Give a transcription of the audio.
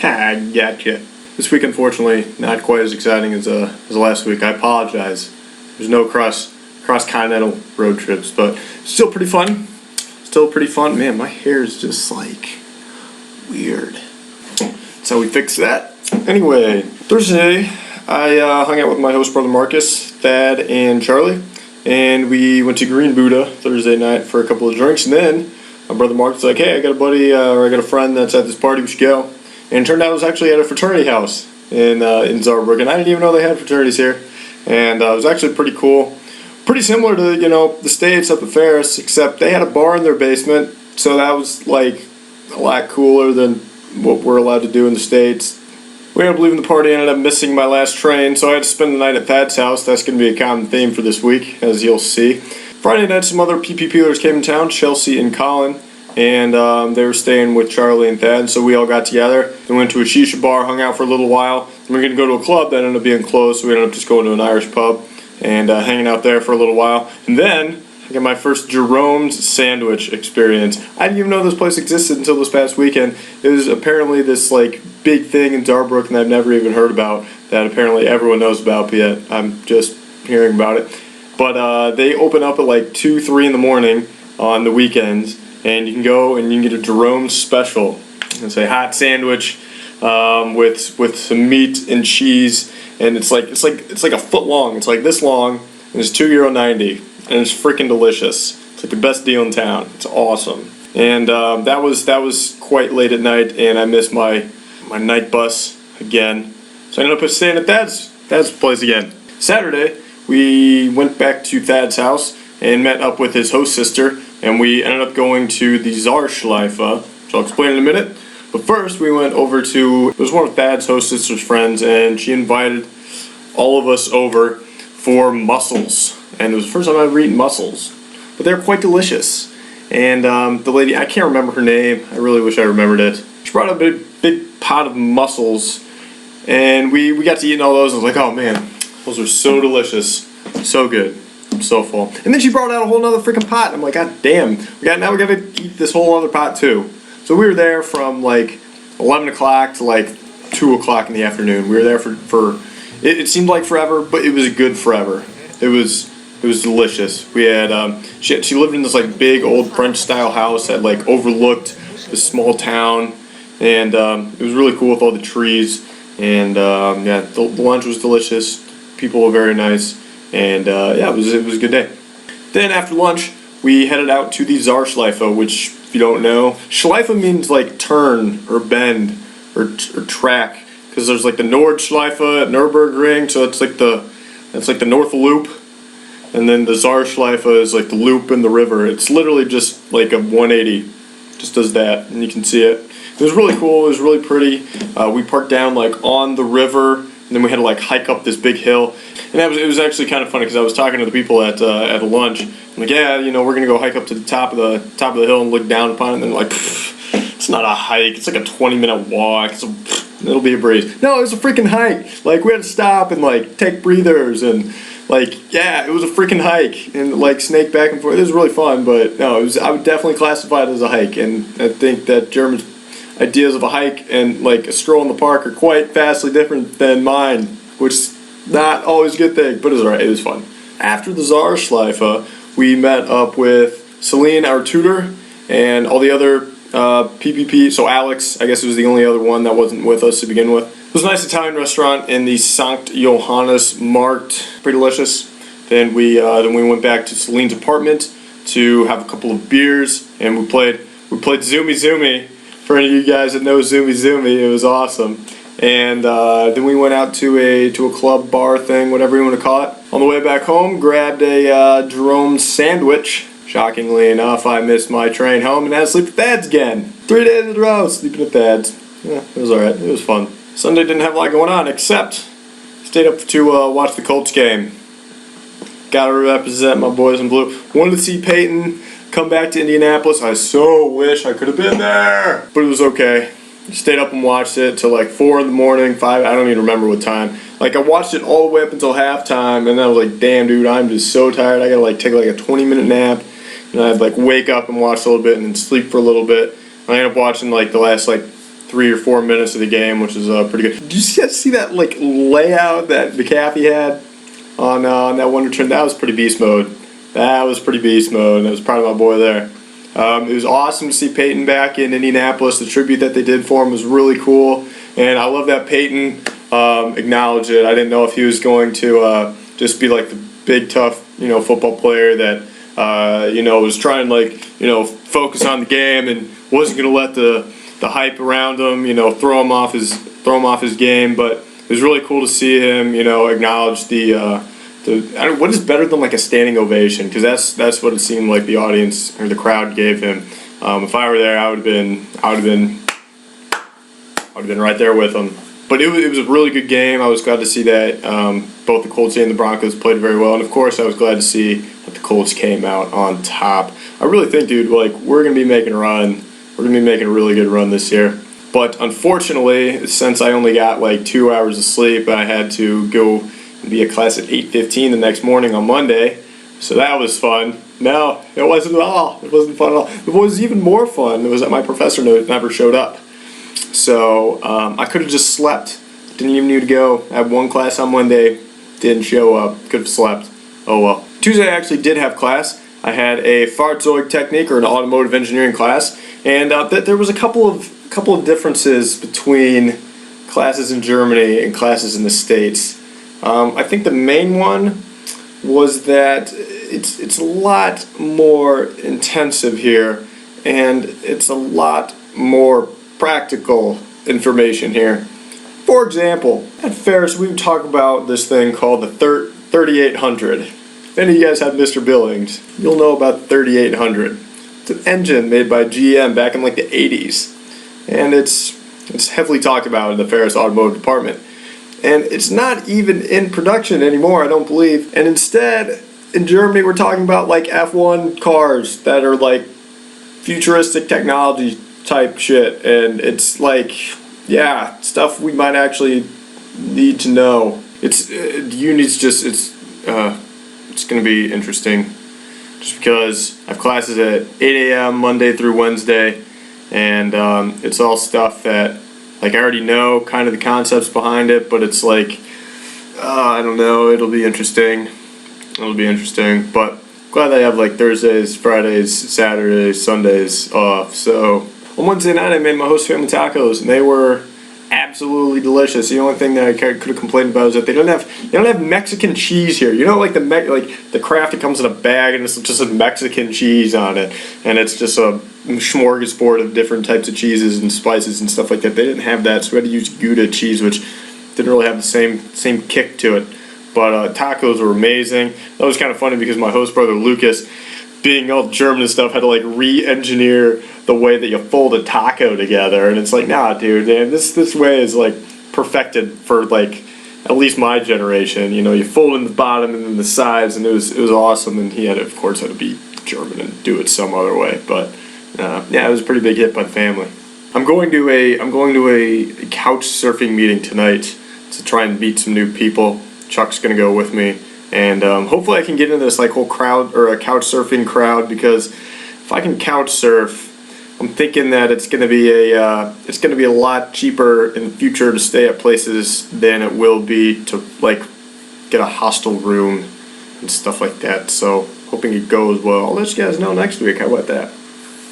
Ha, gotcha. This week, unfortunately, not quite as exciting as last week. I apologize. There's no cross-continental road trips, but still pretty fun. Man, my hair is just like weird. That's how we fix that. Anyway, Thursday, I hung out with my host brother Marcus, Thad, and Charlie, and we went to Green Buddha Thursday night for a couple of drinks, and then my brother Mark was like, hey, I got a buddy, or I got a friend that's at this party, we should go. And it turned out it was actually at a fraternity house in Zarberg, and I didn't even know they had fraternities here. And it was actually pretty cool. Pretty similar to, the States up at Ferris, except they had a bar in their basement, so that was, like, a lot cooler than what we're allowed to do in the States. We ended up leaving the party, ended up missing my last train, so I had to spend the night at Thad's house. That's going to be a common theme for this week, as you'll see. Friday night, some other PPPers came in town, Chelsea and Colin, and they were staying with Charlie and Thad, so we all got together. Then went to a shisha bar, hung out for a little while. Then we were going to go to a club that ended up being closed, so we ended up just going to an Irish pub and hanging out there for a little while. And then I got my first Jerome's sandwich experience. I didn't even know this place existed until this past weekend. It was apparently this like big thing in Darbrook that I've never even heard about, that apparently everyone knows about, but yet I'm just hearing about it. But they open up at like 2, 3 in the morning on the weekends, and you can go and you can get a Jerome's special. It's a hot sandwich with some meat and cheese, and it's like a foot long. It's like this long, and it's €2.90, and it's freaking delicious. It's like the best deal in town. It's awesome. And that was quite late at night, and I missed my night bus again. So I ended up staying at Thad's place again. Saturday, we went back to Thad's house and met up with his host sister, and we ended up going to the Zarschleife, which I'll explain in a minute. But first, we went over to, it was one of Thad's host sister's friends, and she invited all of us over for mussels. And it was the first time I've eaten mussels, but they're quite delicious. And the lady, I can't remember her name, I really wish I remembered it. She brought up a big pot of mussels, and we got to eating all those. I was like, oh man, those are so delicious, so good. I'm so full. And then she brought out a whole nother freaking pot. I'm like, god damn, now we gotta eat this whole other pot too. So we were there from like 11 o'clock to like 2 o'clock in the afternoon. We were there for it seemed like forever, but it was a good forever. It was delicious. We had she lived in this like big old French style house that like overlooked this small town, and it was really cool with all the trees. And the lunch was delicious. People were very nice, and it was a good day. Then after lunch, we headed out to the Zarschleife, which, if you don't know, Schleife means like turn or bend or track, because there's like the Nordschleife at Nürburgring, so that's like the North Loop, and then the Zarschleife is like the loop in the river. It's literally just like a 180, just does that, and you can see it. It was really cool. It was really pretty. We parked down like on the river, and then we had to like hike up this big hill, and it was actually kind of funny because I was talking to the people at the lunch. I'm like, yeah, we're gonna go hike up to the top of the hill and look down upon it. And then like, it's not a hike. It's like a 20-minute walk. It'll be a breeze. No, it was a freaking hike. Like, we had to stop and like take breathers, and like, yeah, it was a freaking hike, and like snake back and forth. It was really fun, but no, I would definitely classify it as a hike, and I think that Germans' ideas of a hike and like a stroll in the park are quite vastly different than mine, which is not always a good thing, but it was alright. It was fun. After the Zarschleife, we met up with Celine, our tutor, and all the other PPP. So Alex, I guess, was the only other one that wasn't with us to begin with. It was a nice Italian restaurant in the Sankt Johannes Markt. Pretty delicious. Then we went back to Celine's apartment to have a couple of beers, and we played Zoomy Zoomy. For any of you guys that know Zoomy Zoomy, it was awesome. And then we went out to a club bar thing, whatever you want to call it. On the way back home, grabbed a Jerome's sandwich. Shockingly enough, I missed my train home and had to sleep at Thad's again. 3 days in a row sleeping at Thad's. Yeah, it was alright. It was fun. Sunday didn't have a lot going on, except stayed up to watch the Colts game. Gotta represent my boys in blue. Wanted to see Peyton come back to Indianapolis. I so wish I could have been there, but it was okay. Stayed up and watched it till like 4 in the morning, 5, I don't even remember what time. Like, I watched it all the way up until halftime, and then I was like, damn, dude, I'm just so tired. I gotta like take like a 20-minute nap, and I'd like wake up and watch a little bit and then sleep for a little bit. And I ended up watching like the last like 3 or 4 minutes of the game, which is pretty good. Did you guys see that like layout that McAfee had on that one return? That was pretty beast mode. That was pretty beast mode. I was proud of my boy there. It was awesome to see Peyton back in Indianapolis. The tribute that they did for him was really cool, and I love that Peyton acknowledged it. I didn't know if he was going to just be like the big tough, football player that was trying to like focus on the game and wasn't going to let the hype around him throw him off his game. But it was really cool to see him acknowledge what is better than like a standing ovation, because that's what it seemed like the audience or the crowd gave him. If I were there, I would have been right there with him. But it was a really good game. I was glad to see that both the Colts and the Broncos played very well, and of course I was glad to see that the Colts came out on top. I really think, dude, like we're gonna be making a run. We're gonna be making a really good run this year. But unfortunately, since I only got like 2 hours of sleep, I had to go and be at class at 8:15 the next morning on Monday. So that was fun. No, it wasn't at all. It wasn't fun at all. What was even more fun was that my professor never showed up. So I could have just slept. Didn't even need to go. I had one class on Monday. Didn't show up. Could have slept. Oh well. Tuesday I actually did have class. I had a Fahrzeug technique, or an automotive engineering class, and there was a couple of differences between classes in Germany and classes in the States. I think the main one was that it's a lot more intensive here, and it's a lot more practical information here. For example, at Ferris we would talk about this thing called the 3800. If any of you guys have Mr. Billings, you'll know about the 3800. It's an engine made by GM back in like the 80s, and it's heavily talked about in the Ferris Automotive Department. And it's not even in production anymore, I don't believe. And instead, in Germany, we're talking about like F1 cars that are like futuristic technology type shit. And it's like, yeah, stuff we might actually need to know. It's going to be interesting. Just because I have classes at 8 a.m. Monday through Wednesday, and it's all stuff that like I already know kind of the concepts behind it, but it's like I don't know, it'll be interesting, but glad I have like Thursdays, Fridays, Saturdays, Sundays off. So on Wednesday night I made my host family tacos, and they were absolutely delicious. The only thing that I could have complained about is that they don't have Mexican cheese here. Like the Kraft, it comes in a bag and it's just a Mexican cheese on it, and it's just a smorgasbord of different types of cheeses and spices and stuff like that. They didn't have that, so we had to use Gouda cheese, which didn't really have the same kick to it. But tacos were amazing. That was kind of funny because my host brother Lucas, being all German and stuff, had to like re-engineer the way that you fold a taco together, and it's like, nah, dude, man, this way is like perfected for like at least my generation. You fold in the bottom and then the sides, and it was awesome. And he had to be German and do it some other way, but yeah, it was a pretty big hit by the family. I'm going to a couch surfing meeting tonight to try and meet some new people. Chuck's gonna go with me, and hopefully I can get into this like whole crowd, or a couch surfing crowd, because if I can couch surf, I'm thinking that it's gonna be a lot cheaper in the future to stay at places than it will be to like get a hostel room and stuff like that. So hoping it goes well. I'll let you guys know next week. How about that?